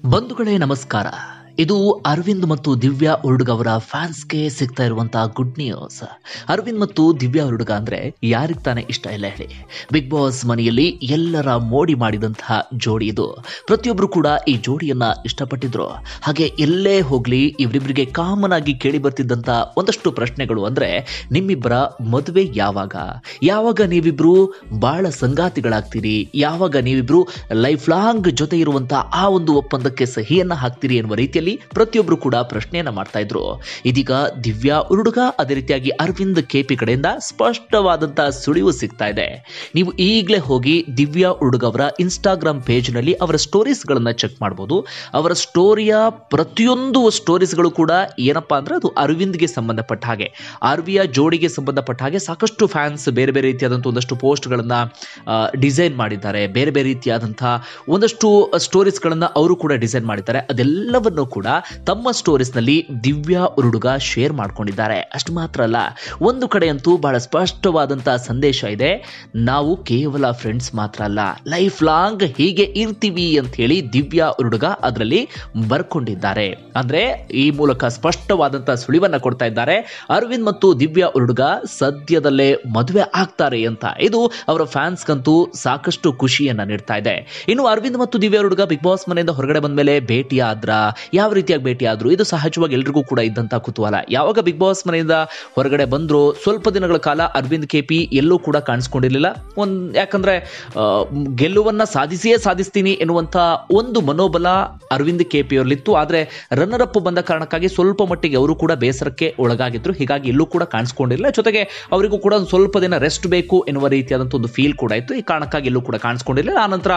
ಬಂಧುಗಳೇ ನಮಸ್ಕಾರ. ಇದು ಅರವಿಂದ್ ಮತ್ತು ದಿವ್ಯಾ ಉರುಡುಗ ಅವರ ಫ್ಯಾನ್ಸ್ಗೆ ಸಿಗ್ತಾ ಇರುವಂತಹ ಗುಡ್ ನ್ಯೂಸ್. ಅರವಿಂದ್ ಮತ್ತು ದಿವ್ಯಾ ಉರುಡುಗ ಅಂದ್ರೆ ಯಾರಿಗೆ ತಾನೇ ಇಷ್ಟ ಇಲ್ಲ ಹೇಳಿ. ಬಿಗ್ ಬಾಸ್ ಮನೆಯಲ್ಲಿ ಎಲ್ಲರ ಮೋಡಿ ಮಾಡಿದಂತಹ ಜೋಡಿ ಇದು. ಪ್ರತಿಯೊಬ್ರು ಕೂಡ ಈ ಜೋಡಿಯನ್ನ ಇಷ್ಟಪಟ್ಟಿದ್ರು. ಹಾಗೆ ಎಲ್ಲೇ ಹೋಗ್ಲಿ ಇವರಿಬ್ಬರಿಗೆ ಕಾಮನ್ ಆಗಿ ಕೇಳಿ ಬರ್ತಿದ್ದಂತ ಒಂದಷ್ಟು ಪ್ರಶ್ನೆಗಳು ಅಂದ್ರೆ, ನಿಮ್ಮಿಬ್ಬರ ಮದುವೆ ಯಾವಾಗ ನೀವಿಬ್ರು ಬಹಳ ಸಂಗಾತಿಗಳಾಗ್ತೀರಿ, ಯಾವಾಗ ನೀವಿಬ್ರು ಲೈಫ್ ಲಾಂಗ್ ಜೊತೆ ಇರುವಂತಹ ಆ ಒಂದು ಒಪ್ಪಂದಕ್ಕೆ ಸಹಿಯನ್ನ ಹಾಕ್ತೀರಿ ಎನ್ನುವ ರೀತಿಯಲ್ಲಿ ಪ್ರತಿಯೊಬ್ರು ಕೂಡ ಪ್ರಶ್ನೆಯನ್ನ ಮಾಡ್ತಾ ಇದ್ರು. ಇದೀಗ ದಿವ್ಯಾ ಉರುಡುಗ ಅದೇ ರೀತಿಯಾಗಿ ಅರವಿಂದ್ ಕೆಪಿ ಕಡೆಯಿಂದ ಸ್ಪಷ್ಟವಾದಂತಹ ಸುಳಿವು ಸಿಗ್ತಾ ಇದೆ. ನೀವು ಈಗಲೇ ಹೋಗಿ ದಿವ್ಯಾ ಉರುಡುಗ ಅವರ ಇನ್ಸ್ಟಾಗ್ರಾಮ್ ಪೇಜ್ ನಲ್ಲಿ ಅವರ ಸ್ಟೋರೀಸ್ ಗಳನ್ನ ಚೆಕ್ ಮಾಡಬಹುದು. ಅವರ ಸ್ಟೋರಿಯ ಪ್ರತಿಯೊಂದು ಸ್ಟೋರೀಸ್ಗಳು ಕೂಡ ಏನಪ್ಪಾ ಅಂದ್ರೆ ಅದು ಅರವಿಂದ್ಗೆ ಸಂಬಂಧಪಟ್ಟ ಹಾಗೆ, ಆರ್ವಿಯ ಜೋಡಿಗೆ ಸಂಬಂಧಪಟ್ಟ ಹಾಗೆ ಸಾಕಷ್ಟು ಫ್ಯಾನ್ಸ್ ಬೇರೆ ಬೇರೆ ರೀತಿಯಾದಂತಹ ಒಂದಷ್ಟು ಪೋಸ್ಟ್ ಗಳನ್ನ ಡಿಸೈನ್ ಮಾಡಿದ್ದಾರೆ. ಬೇರೆ ಬೇರೆ ರೀತಿಯಾದಂತಹ ಒಂದಷ್ಟು ಸ್ಟೋರೀಸ್ ಗಳನ್ನ ಅವರು ಕೂಡ ಡಿಸೈನ್ ಮಾಡಿದ್ದಾರೆ. ಅದೆಲ್ಲವನ್ನು ಕೂಡ ತಮ್ಮ ಸ್ಟೋರೀಸ್ ನಲ್ಲಿ ದಿವ್ಯಾ ಉರುಡುಗ ಶೇರ್ ಮಾಡ್ಕೊಂಡಿದ್ದಾರೆ. ಅಷ್ಟು ಮಾತ್ರ ಅಲ್ಲ, ಒಂದು ಕಡೆ ಅಂತೂ ಬಹಳ ಸ್ಪಷ್ಟವಾದಂತಹ ಸಂದೇಶ ಇದೆ. ನಾವು ಕೇವಲ ಫ್ರೆಂಡ್ಸ್ ಮಾತ್ರ ಅಲ್ಲ, ಲೈಫ್ ಲಾಂಗ್ ಹೀಗೆ ಇರ್ತೀವಿ ಅಂತ ಹೇಳಿ ದಿವ್ಯಾ ಉರುಡುಗ ಅದರಲ್ಲಿ ಬರ್ಕೊಂಡಿದ್ದಾರೆ. ಅಂದ್ರೆ ಈ ಮೂಲಕ ಸ್ಪಷ್ಟವಾದಂತಹ ಸುಳಿವನ್ನ ಕೊಡ್ತಾ ಇದ್ದಾರೆ. ಅರವಿಂದ್ ಮತ್ತು ದಿವ್ಯಾ ಉರುಡುಗ ಸದ್ಯದಲ್ಲೇ ಮದುವೆ ಆಗ್ತಾರೆ ಅಂತ. ಇದು ಅವರ ಫ್ಯಾನ್ಸ್ಗಂತೂ ಸಾಕಷ್ಟು ಖುಷಿಯನ್ನ ನೀಡ್ತಾ ಇದೆ. ಇನ್ನು ಅರವಿಂದ್ ಮತ್ತು ದಿವ್ಯಾ ಉರುಡುಗ ಬಿಗ್ ಬಾಸ್ ಮನೆಯಿಂದ ಹೊರಗಡೆ ಬಂದ ಮೇಲೆ ಭೇಟಿಯಾದ್ರ, ಯಾವ ರೀತಿಯಾಗಿ ಭೇಟಿಯಾದ್ರು, ಇದು ಸಹಜವಾಗಿ ಎಲ್ರಿಗೂ ಕೂಡ ಇದ್ದಂತ ಕುತೂಹಲ. ಯಾವಾಗ ಬಿಗ್ ಬಾಸ್ ಮನೆಯಿಂದ ಹೊರಗಡೆ ಬಂದ್ರು ಸ್ವಲ್ಪ ದಿನಗಳ ಕಾಲ ಅರವಿಂದ್ ಕೆಪಿ ಎಲ್ಲೂ ಕೂಡ ಕಾಣಿಸ್ಕೊಂಡಿರ್ಲಿಲ್ಲ. ಯಾಕಂದ್ರೆ ಗೆಲುವನ್ನ ಸಾಧಿಸ್ತೀನಿ ಎನ್ನುವಂತ ಒಂದು ಮನೋಬಲ ಅರವಿಂದ್ ಕೆಪಿ ಅವರಲ್ಲಿತ್ತು. ಆದ್ರೆ ರನ್ನರ್ ಅಪ್ ಬಂದ ಕಾರಣಕ್ಕಾಗಿ ಸ್ವಲ್ಪ ಮಟ್ಟಿಗೆ ಅವರು ಕೂಡ ಬೇಸರಕ್ಕೆ ಒಳಗಾಗಿದ್ರು. ಹೀಗಾಗಿ ಎಲ್ಲೂ ಕೂಡ ಕಾಣಿಸ್ಕೊಂಡಿರಲಿಲ್ಲ. ಜೊತೆಗೆ ಅವರಿಗೂ ಕೂಡ ಒಂದು ಸ್ವಲ್ಪ ದಿನ ರೆಸ್ಟ್ ಬೇಕು ಎನ್ನುವ ರೀತಿಯಾದಂತ ಒಂದು ಫೀಲ್ ಕೂಡ ಇತ್ತು. ಈ ಕಾರಣಕ್ಕಾಗಿ ಎಲ್ಲೂ ಕೂಡ ಕಾಣಿಸ್ಕೊಂಡಿರಲಿಲ್ಲ. ಆನಂತರ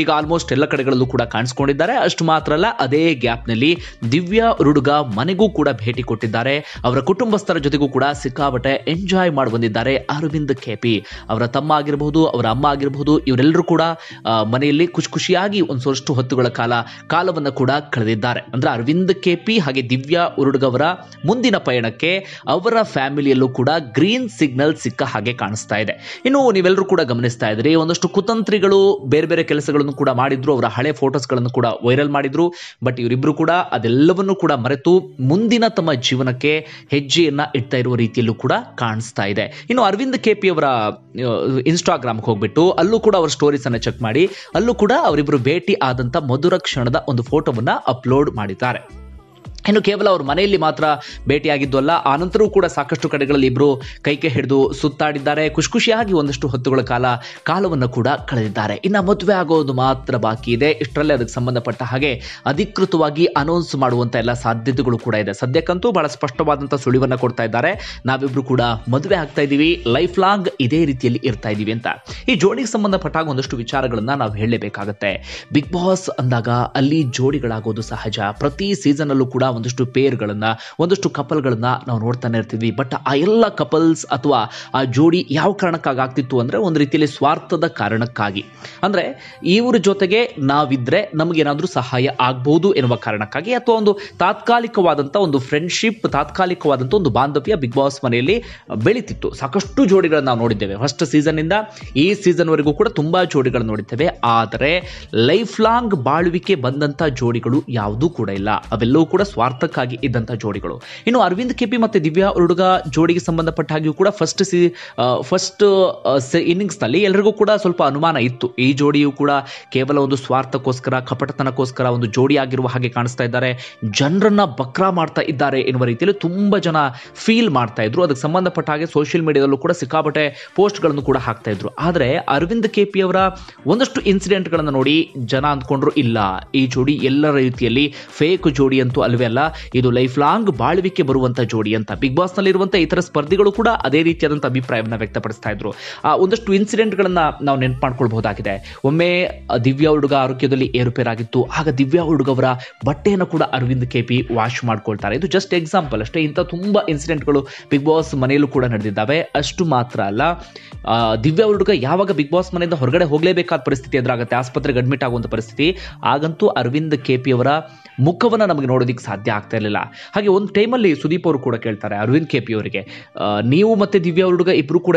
ಈಗ ಆಲ್ಮೋಸ್ಟ್ ಎಲ್ಲ ಕಡೆಗಳಲ್ಲೂ ಕೂಡ ಕಾಣಿಸ್ಕೊಂಡಿದ್ದಾರೆ. ಅಷ್ಟು ಮಾತ್ರ ಅಲ್ಲ, ಅದೇ ಗ್ಯಾಪ್ ನಲ್ಲಿ ದಿವ್ಯಾ ಉರುಡುಗ ಮನೆಗೂ ಕೂಡ ಭೇಟಿ ಕೊಟ್ಟಿದ್ದಾರೆ. ಅವರ ಕುಟುಂಬಸ್ಥರ ಜೊತೆಗೂ ಕೂಡ ಸಿಕ್ಕಾಪಟ್ಟೆ ಎಂಜಾಯ್ ಮಾಡಿ ಬಂದಿದ್ದಾರೆ ಅರವಿಂದ್ ಕೆಪಿ. ಅವರ ತಮ್ಮ ಆಗಿರಬಹುದು, ಅವರ ಅಮ್ಮ ಆಗಿರಬಹುದು, ಇವರೆಲ್ಲರೂ ಕೂಡ ಮನೆಯಲ್ಲಿ ಖುಷಿಯಾಗಿ ಒಂದಷ್ಟು ಹೊತ್ತುಗಳ ಕಾಲವನ್ನು ಕೂಡ ಕಳೆದಿದ್ದಾರೆ. ಅಂದ್ರೆ ಅರವಿಂದ್ ಕೆಪಿ ಹಾಗೆ ದಿವ್ಯಾ ಉರುಡುಗ ಅವರ ಮುಂದಿನ ಪಯಣಕ್ಕೆ ಅವರ ಫ್ಯಾಮಿಲಿಯಲ್ಲೂ ಕೂಡ ಗ್ರೀನ್ ಸಿಗ್ನಲ್ ಸಿಕ್ಕ ಹಾಗೆ ಕಾಣಿಸ್ತಾ ಇದೆ. ಇನ್ನು ನೀವೆಲ್ಲರೂ ಕೂಡ ಗಮನಿಸ್ತಾ ಇದ್ರಿ, ಒಂದಷ್ಟು ಕುತಂತ್ರಿಗಳು ಬೇರೆ ಬೇರೆ ಕೆಲಸಗಳನ್ನು ಕೂಡ ಮಾಡಿದ್ರು. ಅವರ ಹಳೆ ಫೋಟೋಸ್ ಗಳನ್ನು ಕೂಡ ವೈರಲ್ ಮಾಡಿದ್ರು. ಬಟ್ ಇವರಿಬ್ರು ಕೂಡ ಅದೆಲ್ಲವನ್ನೂ ಕೂಡ ಮರೆತು ಮುಂದಿನ ತಮ್ಮ ಜೀವನಕ್ಕೆ ಹೆಜ್ಜೆಯನ್ನ ಇಡ್ತಾ ಇರುವ ರೀತಿಯಲ್ಲೂ ಕೂಡ ಕಾಣಿಸ್ತಾ ಇದೆ. ಇನ್ನು ಅರವಿಂದ್ ಕೆಪಿ ಅವರ ಇನ್ಸ್ಟಾಗ್ರಾಮ್ಗೆ ಹೋಗ್ಬಿಟ್ಟು ಅಲ್ಲೂ ಕೂಡ ಅವರ ಸ್ಟೋರೀಸ್ ಅನ್ನ ಚೆಕ್ ಮಾಡಿ, ಅಲ್ಲೂ ಕೂಡ ಅವರಿಬ್ರು ಭೇಟಿ ಆದಂತ ಮಧುರ ಕ್ಷಣದ ಒಂದು ಫೋಟೋವನ್ನ ಅಪ್ಲೋಡ್ ಮಾಡಿದ್ದಾರೆ. ಇನ್ನು ಕೇವಲ ಅವ್ರ ಮನೆಯಲ್ಲಿ ಮಾತ್ರ ಭೇಟಿಯಾಗಿದ್ದು ಅಲ್ಲ, ಆನಂತರೂ ಕೂಡ ಸಾಕಷ್ಟು ಕಡೆಗಳಲ್ಲಿ ಇಬ್ರು ಕೈಕೆ ಹಿಡಿದು ಸುತ್ತಾಡಿದ್ದಾರೆ. ಖುಷಿಯಾಗಿ ಒಂದಷ್ಟು ಹೊತ್ತುಗಳ ಕಾಲವನ್ನು ಕೂಡ ಕಳೆದಿದ್ದಾರೆ. ಇನ್ನು ಮದುವೆ ಆಗೋದು ಮಾತ್ರ ಬಾಕಿ ಇದೆ. ಇಷ್ಟರಲ್ಲೇ ಅದಕ್ಕೆ ಸಂಬಂಧಪಟ್ಟ ಹಾಗೆ ಅಧಿಕೃತವಾಗಿ ಅನೌನ್ಸ್ ಮಾಡುವಂತ ಎಲ್ಲ ಸಾಧ್ಯತೆಗಳು ಕೂಡ ಇದೆ. ಸದ್ಯಕ್ಕಂತೂ ಬಹಳ ಸ್ಪಷ್ಟವಾದಂತಹ ಸುಳಿವನ್ನ ಕೊಡ್ತಾ ಇದ್ದಾರೆ. ನಾವಿಬ್ರು ಕೂಡ ಮದುವೆ ಆಗ್ತಾ ಇದೀವಿ, ಲೈಫ್ ಲಾಂಗ್ ಇದೇ ರೀತಿಯಲ್ಲಿ ಇರ್ತಾ ಇದೀವಿ ಅಂತ. ಈ ಜೋಡಿಗೆ ಸಂಬಂಧಪಟ್ಟಾಗ ಒಂದಷ್ಟು ವಿಚಾರಗಳನ್ನ ನಾವು ಹೇಳಲೇಬೇಕಾಗತ್ತೆ. ಬಿಗ್ ಬಾಸ್ ಅಂದಾಗ ಅಲ್ಲಿ ಜೋಡಿಗಳಾಗೋದು ಸಹಜ. ಪ್ರತಿ ಸೀಸನ್ ಅಲ್ಲೂ ಕೂಡ ಒಂದಷ್ಟು ಪೇರ್ಗಳನ್ನ, ಒಂದಷ್ಟು ಕಪಲ್ಗಳನ್ನ ನಾವು ನೋಡ್ತಾನೆ ಇರ್ತೀವಿ. ಬಟ್ ಆ ಎಲ್ಲ ಕಪಲ್ಸ್ ಅಥವಾ ಆ ಜೋಡಿ ಯಾವ ಕಾರಣಕ್ಕಾಗಿ ಆಗ್ತಿತ್ತು ಅಂದ್ರೆ, ಒಂದು ರೀತಿಯಲ್ಲಿ ಸ್ವಾರ್ಥದ ಕಾರಣಕ್ಕಾಗಿ. ಅಂದ್ರೆ ಇವ್ರ ಜೊತೆಗೆ ನಾವಿದ್ರೆ ನಮಗೇನಾದ್ರೂ ಸಹಾಯ ಆಗ್ಬಹುದು ಎನ್ನುವ ಕಾರಣಕ್ಕಾಗಿ, ಅಥವಾ ಒಂದು ತಾತ್ಕಾಲಿಕವಾದಂತ ಒಂದು ಫ್ರೆಂಡ್ಶಿಪ್, ತಾತ್ಕಾಲಿಕವಾದಂತ ಒಂದು ಬಾಂಧವ್ಯ ಬಿಗ್ ಬಾಸ್ ಮನೆಯಲ್ಲಿ ಬೆಳೀತಿತ್ತು. ಸಾಕಷ್ಟು ಜೋಡಿಗಳನ್ನ ನಾವು ನೋಡಿದ್ದೇವೆ. ಫಸ್ಟ್ ಸೀಸನ್ ಇಂದ ಈ ಸೀಸನ್ ವರೆಗೂ ಕೂಡ ತುಂಬಾ ಜೋಡಿಗಳು ನೋಡಿದ್ದೇವೆ. ಆದರೆ ಲೈಫ್ ಲಾಂಗ್ ಬಾಳುವಿಕೆ ಬಂದಂತ ಜೋಡಿಗಳು ಯಾವುದೂ ಕೂಡ ಇಲ್ಲ. ಅವೆಲ್ಲವೂ ಕೂಡ ಸ್ವಾರ್ಥಕ್ಕಾಗಿ ಇದ್ದಂತಹ ಜೋಡಿಗಳು. ಇನ್ನು ಅರವಿಂದ್ ಕೆಪಿ ಮತ್ತೆ ದಿವ್ಯಾ ಉರುಡುಗ ಜೋಡಿಗೆ ಸಂಬಂಧಪಟ್ಟ ಹಾಗೆಯೂ ಕೂಡ ಫಸ್ಟ್ ಇನ್ನಿಂಗ್ಸ್ ನಲ್ಲಿ ಎಲ್ರಿಗೂ ಕೂಡ ಸ್ವಲ್ಪ ಅನುಮಾನ ಇತ್ತು. ಈ ಜೋಡಿಯು ಕೂಡ ಕೇವಲ ಒಂದು ಸ್ವಾರ್ಥಕ್ಕೋಸ್ಕರ, ಕಪಟತನಕ್ಕೋಸ್ಕರ ಒಂದು ಜೋಡಿ ಆಗಿರುವ ಹಾಗೆ ಕಾಣಿಸ್ತಾ ಇದ್ದಾರೆ, ಜನರನ್ನ ಬಕ್ರಾ ಮಾಡ್ತಾ ಇದ್ದಾರೆ ಎನ್ನುವ ರೀತಿಯಲ್ಲಿ ತುಂಬಾ ಜನ ಫೀಲ್ ಮಾಡ್ತಾ ಇದ್ರು. ಅದಕ್ಕೆ ಸಂಬಂಧಪಟ್ಟ ಹಾಗೆ ಸೋಷಿಯಲ್ ಮೀಡಿಯಾದಲ್ಲೂ ಕೂಡ ಸಿಕ್ಕಾಪಟ್ಟೆ ಪೋಸ್ಟ್ ಗಳನ್ನು ಕೂಡ ಹಾಕ್ತಾ ಇದ್ರು. ಆದ್ರೆ ಅರವಿಂದ್ ಕೆಪಿ ಅವರ ಒಂದಷ್ಟು ಇನ್ಸಿಡೆಂಟ್ ಗಳನ್ನ ನೋಡಿ ಜನ ಅಂದ್ಕೊಂಡ್ರು, ಇಲ್ಲ ಈ ಜೋಡಿ ಎಲ್ಲರ ರೀತಿಯಲ್ಲಿ ಫೇಕ್ ಜೋಡಿ ಅಂತೂ ಅಲ್ವೇ ಅಲ್ಲ, ಇದು ಲೈಫ್ ಲಾಂಗ್ ಬಾಳ್ವಿಕೆ ಬರುವಂತ ಜೋಡಿ ಅಂತ. ಬಿಗ್ ಬಾಸ್ ನಲ್ಲಿ ಇರುವಂತಹ ಇತರ ಸ್ಪರ್ಧಿಗಳು ಕೂಡ ಅದೇ ರೀತಿಯಾದಂತ ಅಭಿಪ್ರಾಯವನ್ನ ವ್ಯಕ್ತಪಡಿಸ್ತಾ ಇದ್ರು. ಒಂದಷ್ಟು ಇನ್ಸಿಡೆಂಟ್ ಗಳನ್ನ ನಾವು ನೆನಪು ಮಾಡ್ಕೊಳ್ಬಹುದಾಗಿದೆ. ಒಮ್ಮೆ ದಿವ್ಯಾ ಉರುಡುಗ ಆರೋಗ್ಯದಲ್ಲಿ ಏರುಪೇರಾಗಿತ್ತು. ಆಗ ದಿವ್ಯಾ ಉರುಡುಗ ಅವರ ಬಟ್ಟೆಯನ್ನು ಕೂಡ ಅರವಿಂದ್ ಕೆಪಿ ವಾಶ್ ಮಾಡ್ಕೊಳ್ತಾರೆ. ಇದು ಜಸ್ಟ್ ಎಕ್ಸಾಂಪಲ್ ಅಷ್ಟೇ. ಇಂಥ ತುಂಬಾ ಇನ್ಸಿಡೆಂಟ್ಗಳು ಬಿಗ್ ಬಾಸ್ ಮನೆಯಲ್ಲೂ ಕೂಡ ನಡೆದಿದ್ದಾವೆ. ಅಷ್ಟು ಮಾತ್ರ ಅಲ್ಲ, ದಿವ್ಯಾ ಉರುಡುಗ ಯಾವಾಗ ಬಿಗ್ ಬಾಸ್ ಮನೆಯಿಂದ ಹೊರಗಡೆ ಹೋಗಲೇಬೇಕಾದ ಪರಿಸ್ಥಿತಿ ಎದುರಾಗುತ್ತೆ, ಆಸ್ಪತ್ರೆಗೆ ಅಡ್ಮಿಟ್ ಆಗುವಂತ ಪರಿಸ್ಥಿತಿ, ಆಗಂತೂ ಅರವಿಂದ್ ಕೆಪಿ ಅವರ ಮುಖವನ್ನು ನಮಗೆ ನೋಡೋದಕ್ಕೆ ಸಾಧ್ಯ ಆಗ್ತಾ ಇರಲಿಲ್ಲ. ಹಾಗೆ ಒಂದು ಟೈಮಲ್ಲಿ ಸುದೀಪ್ ಅವರು ಕೂಡ ಕೇಳ್ತಾರೆ ಅರವಿಂದ್ ಕೆಪಿ ಅವರಿಗೆ, ನೀವು ಮತ್ತೆ ದಿವ್ಯಾ ಹುಡುಗ ಇಬ್ರು ಕೂಡ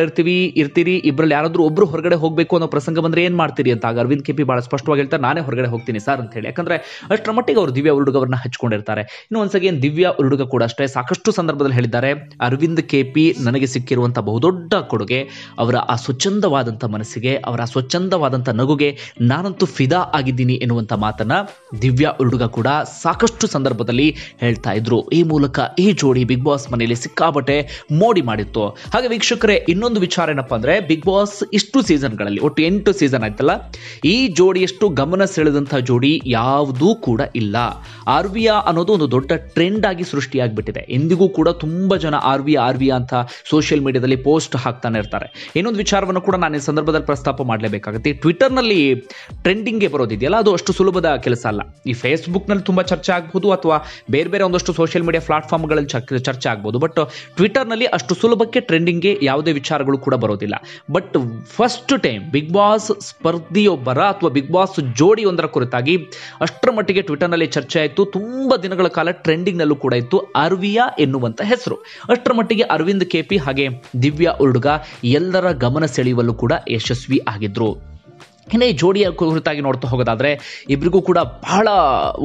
ಇರ್ತೀರಿ, ಇಬ್ಬರಲ್ಲಿ ಯಾರಾದ್ರೂ ಒಬ್ರು ಹೊರಗಡೆ ಹೋಗಬೇಕು ಅನ್ನೋ ಪ್ರಸಂಗ ಬಂದ್ರೆ ಏನ್ ಮಾಡ್ತೀರಿ ಅಂತ. ಆಗ ಅರವಿಂದ್ ಕೆಪಿ ಬಹಳ ಸ್ಪಷ್ಟವಾಗಿ ಹೇಳ್ತಾರೆ, ನಾನೇ ಹೊರಗಡೆ ಹೋಗ್ತೀನಿ ಸರ್ ಅಂತ ಹೇಳಿ. ಯಾಕಂದ್ರೆ ಅಷ್ಟರ ಮಟ್ಟಿಗೆ ಅವರು ದಿವ್ಯಾ ಹುಡುಗ ಅವರನ್ನ ಹಚ್ಕೊಂಡಿರ್ತಾರೆ. ಇನ್ನು ಒಂದ್ಸಲ ದಿವ್ಯಾ ಹುಡುಗ ಕೂಡ ಅಷ್ಟೇ ಸಾಕಷ್ಟು ಸಂದರ್ಭದಲ್ಲಿ ಹೇಳಿದ್ದಾರೆ, ಅರವಿಂದ್ ಕೆಪಿ ನನಗೆ ಸಿಕ್ಕಿರುವಂತಹ ಬಹುದೊಡ್ಡ ಕೊಡುಗೆ ಅವರ ಆ ಸ್ವಚ್ಛಂದವಾದಂಥ ಮನಸ್ಸಿಗೆ, ಅವರ ಸ್ವಚ್ಛಂದವಾದಂಥ ನಗುಗೆ ನಾನಂತೂ ಫಿದಾ ಆಗಿದ್ದೀನಿ ಎನ್ನುವಂಥ ಮಾತನ್ನ ದಿವ್ಯಾ ಹುಡುಗ ಕೂಡ ಸಾಕಷ್ಟು ಸಂದರ್ಭದಲ್ಲಿ ಹೇಳ್ತಾ ಇದ್ರು. ಈ ಮೂಲಕ ಈ ಜೋಡಿ ಬಿಗ್ ಬಾಸ್ ಮನೆಯಲ್ಲಿ ಸಿಕ್ಕಾಪಟ್ಟೆ ಮೋಡಿ ಮಾಡಿತ್ತು. ಹಾಗೆ ವೀಕ್ಷಕರೇ, ಇನ್ನೊಂದು ವಿಚಾರ ಏನಪ್ಪಾ ಅಂದ್ರೆ, ಬಿಗ್ ಬಾಸ್ ಇಷ್ಟು ಸೀಸನ್ಗಳಲ್ಲಿ ಒಟ್ಟು 8 ಸೀಸನ್ ಆಯ್ತಲ್ಲ, ಈ ಜೋಡಿಯಷ್ಟು ಗಮನ ಸೆಳೆದಂತಹ ಜೋಡಿ ಯಾವುದೂ ಕೂಡ ಇಲ್ಲ. ಆರ್ವಿಯಾ ಅನ್ನೋದು ಒಂದು ದೊಡ್ಡ ಟ್ರೆಂಡ್ ಆಗಿ ಸೃಷ್ಟಿಯಾಗಿಬಿಟ್ಟಿದೆ. ಇಂದಿಗೂ ಕೂಡ ತುಂಬಾ ಜನ ಆರ್ವಿಯಾ ಅಂತ ಸೋಷಿಯಲ್ ಮೀಡಿಯಾದಲ್ಲಿ ಪೋಸ್ಟ್ ಹಾಕ್ತಾನೆ ಇರ್ತಾರೆ. ಇನ್ನೊಂದು ವಿಚಾರವನ್ನು ಕೂಡ ನಾನು ಈ ಸಂದರ್ಭದಲ್ಲಿ ಪ್ರಸ್ತಾಪ ಮಾಡಲೇಬೇಕಾಗುತ್ತೆ. ಟ್ವಿಟರ್ನಲ್ಲಿ ಟ್ರೆಂಡಿಂಗ್ಗೆ ಬರೋದಿದೆಯಲ್ಲ, ಅದು ಅಷ್ಟು ಸುಲಭದ ಕೆಲಸ ಅಲ್ಲ. ಈ ಫೇಸ್ಬುಕ್ನಲ್ಲಿ ತುಂಬಾ ಚರ್ಚೆ ಆಗ್ಬೋದು, ಅಥವಾ ಬೇರೆ ಒಂದಷ್ಟು ಸೋಷಿಯಲ್ ಮೀಡಿಯಾ ಪ್ಲಾಟ್ಫಾರ್ಮ್ಗಳಲ್ಲಿ ಚರ್ಚೆ ಆಗ್ಬೋದು. ಬಟ್ ಟ್ವಿಟರ್ನಲ್ಲಿ ಅಷ್ಟು ಸುಲಭಕ್ಕೆ ಟ್ರೆಂಡಿಂಗ್ಗೆ ಯಾವುದೇ ವಿಚಾರಗಳು ಕೂಡ ಬರೋದಿಲ್ಲ. But first time Bigg Boss ಸ್ಪರ್ಧಿಯೊಬ್ಬರ ಅಥವಾ ಬಿಗ್ ಬಾಸ್ ಜೋಡಿಯೊಂದರ ಕುರಿತಾಗಿ ಅಷ್ಟರ ಮಟ್ಟಿಗೆ ಟ್ವಿಟರ್ನಲ್ಲಿ ಚರ್ಚೆ ಆಯಿತು. ತುಂಬಾ ದಿನಗಳ ಕಾಲ ಟ್ರೆಂಡಿಂಗ್ನಲ್ಲೂ ಕೂಡ ಇತ್ತು ಆರ್ವಿಯಾ ಎನ್ನುವಂತ ಹೆಸರು. ಅಷ್ಟರ ಮಟ್ಟಿಗೆ ಅರವಿಂದ್ ಕೆಪಿ ಹಾಗೆ ದಿವ್ಯಾ ಹುಡುಗ ಎಲ್ಲರ ಗಮನ ಸೆಳೆಯುವಲ್ಲೂ ಕೂಡ ಯಶಸ್ವಿ ಆಗಿದ್ರು. ಇನ್ನು ಈ ಜೋಡಿಯ ಕುರಿತಾಗಿ ನೋಡ್ತಾ ಹೋಗೋದಾದ್ರೆ, ಇಬ್ಬರಿಗೂ ಕೂಡ ಬಹಳ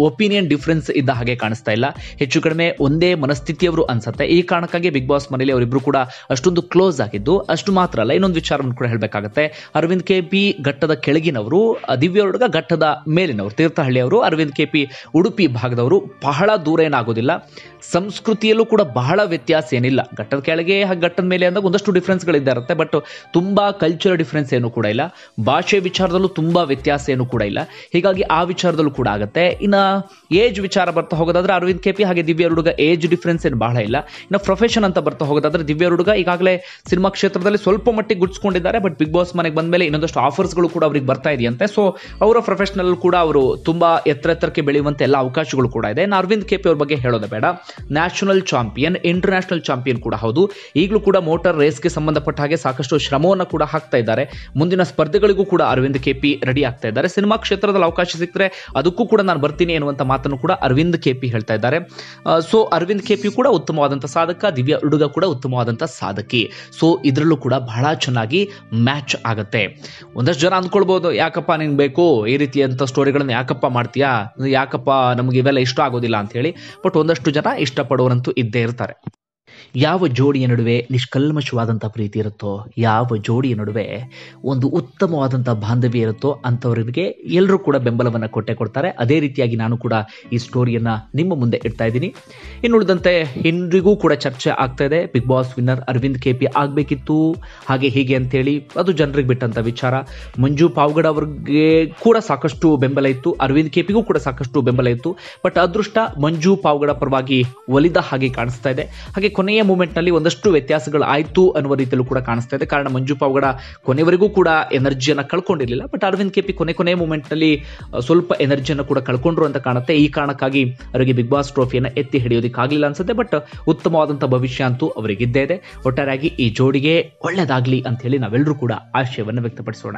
ಒಪಿನಿಯನ್ ಡಿಫ್ರೆನ್ಸ್ ಇದ್ದ ಹಾಗೆ ಕಾಣಿಸ್ತಾ ಇಲ್ಲ. ಹೆಚ್ಚು ಕಡಿಮೆ ಒಂದೇ ಮನಸ್ಥಿತಿಯವರು ಅನ್ಸುತ್ತೆ. ಈ ಕಾರಣಕ್ಕಾಗಿ ಬಿಗ್ ಬಾಸ್ ಮನೆಯಲ್ಲಿ ಅವರಿಬ್ರು ಕೂಡ ಅಷ್ಟೊಂದು ಕ್ಲೋಸ್ ಆಗಿದ್ದು. ಅಷ್ಟು ಮಾತ್ರ ಅಲ್ಲ, ಇನ್ನೊಂದು ವಿಚಾರವನ್ನು ಕೂಡ ಹೇಳಬೇಕಾಗುತ್ತೆ. ಅರವಿಂದ್ ಕೆಪಿ ಘಟ್ಟದ ಕೆಳಗಿನವರು, ದಿವ್ಯಾ ಹುಡುಗ ಘಟ್ಟದ ಮೇಲಿನವರು, ತೀರ್ಥಹಳ್ಳಿಯವರು. ಅರವಿಂದ್ ಕೆಪಿ ಉಡುಪಿ ಭಾಗದವರು. ಬಹಳ ದೂರ ಏನಾಗೋದಿಲ್ಲ. ಸಂಸ್ಕೃತಿಯಲ್ಲೂ ಕೂಡ ಬಹಳ ವ್ಯತ್ಯಾಸ ಏನಿಲ್ಲ. ಘಟ್ಟದ ಕೆಳಗೆ ಹಾಗೆ ಘಟ್ಟದ ಮೇಲೆ ಅಂದಾಗ ಒಂದಷ್ಟು ಡಿಫ್ರೆನ್ಸ್ಗಳಿದ್ದ ಇರುತ್ತೆ. ಬಟ್ ತುಂಬಾ ಕಲ್ಚರಲ್ ಡಿಫ್ರೆನ್ಸ್ ಏನು ಕೂಡ ಇಲ್ಲ. ಭಾಷೆ ವಿಚಾರದಲ್ಲೂ ತುಂಬಾ ವ್ಯತ್ಯಾಸ ಏನು ಕೂಡ ಇಲ್ಲ. ಹೀಗಾಗಿ ಆ ವಿಚಾರದಲ್ಲೂ ಕೂಡ ಆಗುತ್ತೆ. ಇನ್ನು ಏಜ್ ವಿಚಾರ ಬರ್ತಾ ಹೋಗೋದಾದ್ರೆ, ಅರವಿಂದ್ ಕೆಪಿ ಹಾಗೆ ದಿವ್ಯಾ ಹುಡುಗ ಏಜ್ ಡಿಫ್ರೆನ್ಸ್ ಏನು ಬಹಳ ಇಲ್ಲ. ಇನ್ನು ಪ್ರೊಫೆಷನ್ ಅಂತ ಬರ್ತಾ ಹೋಗೋದಾದ್ರೆ, ದಿವ್ಯಾ ಹುಡುಗ ಈಗಾಗಲೇ ಸಿನಿಮಾ ಕ್ಷೇತ್ರದಲ್ಲಿ ಸ್ವಲ್ಪ ಮಟ್ಟಿಗೆ ಗುಡ್ಸ್ಕೊಂಡಿದ್ದಾರೆ. ಬಟ್ ಬಿಗ್ ಬಾಸ್ ಮನೆಗೆ ಬಂದ ಮೇಲೆ ಇನ್ನೊಂದಷ್ಟು ಆಫರ್ಸ್ಗಳು ಕೂಡ ಅವ್ರಿಗೆ ಬರ್ತಾ ಇದೆಯಂತೆ. ಸೊ ಅವರ ಪ್ರೊಫೆಷನಲ್ ಕೂಡ ಅವರು ತುಂಬಾ ಎತ್ತರಕ್ಕೆ ಬೆಳೆಯುವಂತೆ ಎಲ್ಲ ಅವಕಾಶಗಳು ಕೂಡ ಇದೆ. ಇನ್ನು ಅರವಿಂದ್ ಕೆಪಿ ಅವ್ರ ಬಗ್ಗೆ ಹೇಳೋದೇ ಬೇಡ. ನ್ಯಾಷನಲ್ ಚಾಂಪಿಯನ್, ಇಂಟರ್ನ್ಯಾಷನಲ್ ಚಾಂಪಿಯನ್ ಕೂಡ ಹೌದು. ಈಗಲೂ ಕೂಡ ಮೋಟಾರ್ ರೇಸ್ಗೆ ಸಂಬಂಧಪಟ್ಟ ಹಾಗೆ ಸಾಕಷ್ಟು ಶ್ರಮವನ್ನು ಕೂಡ ಹಾಕ್ತಾ ಇದ್ದಾರೆ. ಮುಂದಿನ ಸ್ಪರ್ಧೆಗಳಿಗೂ ಕೂಡ ಅರವಿಂದ್ ಕೆಪಿ ರೆಡಿ ಆಗ್ತಾ ಇದ್ದಾರೆ. ಸಿನಿಮಾ ಕ್ಷೇತ್ರದಲ್ಲಿ ಅವಕಾಶ ಸಿಕ್ಕರೆ ಅದಕ್ಕೂ ಕೂಡ ನಾನು ಬರ್ತೀನಿ ಎನ್ನುವಂತ ಮಾತನ್ನು ಕೂಡ ಅರವಿಂದ್ ಕೆಪಿ ಹೇಳ್ತಾ ಇದ್ದಾರೆ. ಸೊ ಅರವಿಂದ್ ಕೆಪಿ ಕೂಡ ಉತ್ತಮವಾದಂತಹ ಸಾಧಕ, ದಿವ್ಯಾ ಹುಡುಗ ಕೂಡ ಉತ್ತಮವಾದಂತಹ ಸಾಧಕಿ. ಸೊ ಇದರಲ್ಲೂ ಕೂಡ ಬಹಳ ಚೆನ್ನಾಗಿ ಮ್ಯಾಚ್ ಆಗುತ್ತೆ. ಒಂದಷ್ಟು ಜನ ಅಂದ್ಕೊಳ್ಬಹುದು, ಯಾಕಪ್ಪ ನಿಂಗೆ ಬೇಕು ಈ ರೀತಿಯಂತ ಸ್ಟೋರಿಗಳನ್ನು ಯಾಕಪ್ಪ ಮಾಡ್ತೀಯಾ, ಯಾಕಪ್ಪ ನಮ್ಗೆ ಇವೆಲ್ಲ ಇಷ್ಟ ಆಗೋದಿಲ್ಲ ಅಂತ ಹೇಳಿ. ಬಟ್ ಒಂದಷ್ಟು ಜನ ಇಷ್ಟಪಡುವರಂತೂ ಇದ್ದೇ ಇರ್ತಾರೆ. ಯಾವ ಜೋಡಿಯ ನಡುವೆ ನಿಷ್ಕಲ್ಮಶವಾದಂಥ ಪ್ರೀತಿ ಇರುತ್ತೋ, ಯಾವ ಜೋಡಿಯ ನಡುವೆ ಒಂದು ಉತ್ತಮವಾದಂಥ ಬಾಂಧವ್ಯ ಇರುತ್ತೋ ಅಂಥವರಿಗೆ ಎಲ್ಲರೂ ಕೂಡ ಬೆಂಬಲವನ್ನು ಕೊಡ್ತಾರೆ. ಅದೇ ರೀತಿಯಾಗಿ ನಾನು ಕೂಡ ಈ ಸ್ಟೋರಿಯನ್ನು ನಿಮ್ಮ ಮುಂದೆ ಇಡ್ತಾ ಇದ್ದೀನಿ. ಇನ್ನುಳಿದಂತೆ ಇಂದಿಗೂ ಕೂಡ ಚರ್ಚೆ ಆಗ್ತಾ ಇದೆ, Bigg Boss winner Aravind KP ಆಗಬೇಕಿತ್ತು ಹಾಗೆ ಹೀಗೆ ಅಂತೇಳಿ. ಅದು ಜನರಿಗೆ ಬಿಟ್ಟಂಥ ವಿಚಾರ. ಮಂಜು ಪಾವಗಡ ಅವ್ರಿಗೆ ಕೂಡ ಸಾಕಷ್ಟು ಬೆಂಬಲ ಇತ್ತು, ಅರವಿಂದ್ ಕೆಪಿಗೂ ಕೂಡ ಸಾಕಷ್ಟು ಬೆಂಬಲ ಇತ್ತು. ಬಟ್ ಅದೃಷ್ಟ ಮಂಜು ಪಾವಗಡ ಪರವಾಗಿ ಒಲಿದ ಹಾಗೆ ಕಾಣಿಸ್ತಾ ಇದೆ. ಹಾಗೆ ಕೊನೆಯ ಮೂಮೆಂಟ್ನಲ್ಲಿ ಒಂದಷ್ಟು ವ್ಯತ್ಯಾಸಗಳು ಆಯಿತು ಅನ್ನುವ ರೀತಿಯಲ್ಲೂ ಕೂಡ ಕಾಣಿಸ್ತಾ ಇದೆ. ಕಾರಣ ಮಂಜು ಪಾವಗಡ ಕೊನೆವರೆಗೂ ಕೂಡ ಎನರ್ಜಿಯನ್ನು ಕಳ್ಕೊಂಡಿರಲಿಲ್ಲ. ಬಟ್ ಅರವಿಂದ್ ಕೆಪಿ ಕೊನೆ ಮೂಮೆಂಟ್ನಲ್ಲಿ ಸ್ವಲ್ಪ ಎನರ್ಜಿಯನ್ನು ಕೂಡ ಕಳ್ಕೊಂಡ್ರು ಅಂತ ಕಾಣುತ್ತೆ. ಈ ಕಾರಣಕ್ಕಾಗಿ ಅವರಿಗೆ ಬಿಗ್ ಬಾಸ್ ಟ್ರೋಫಿಯನ್ನು ಎತ್ತಿ ಹಿಡಿಯೋದಕ್ಕಾಗಲಿಲ್ಲ ಅನ್ಸುತ್ತೆ. ಬಟ್ ಉತ್ತಮವಾದಂಥ ಭವಿಷ್ಯ ಅಂತೂ ಅವರಿಗಿದ್ದೇ ಇದೆ. ಒಟ್ಟಾರೆಯಾಗಿ ಈ ಜೋಡಿಗೆ ಒಳ್ಳೆಯದಾಗಲಿ ಅಂತ ಹೇಳಿ ನಾವೆಲ್ಲರೂ ಕೂಡ ಆಶಯವನ್ನು ವ್ಯಕ್ತಪಡಿಸೋಣ.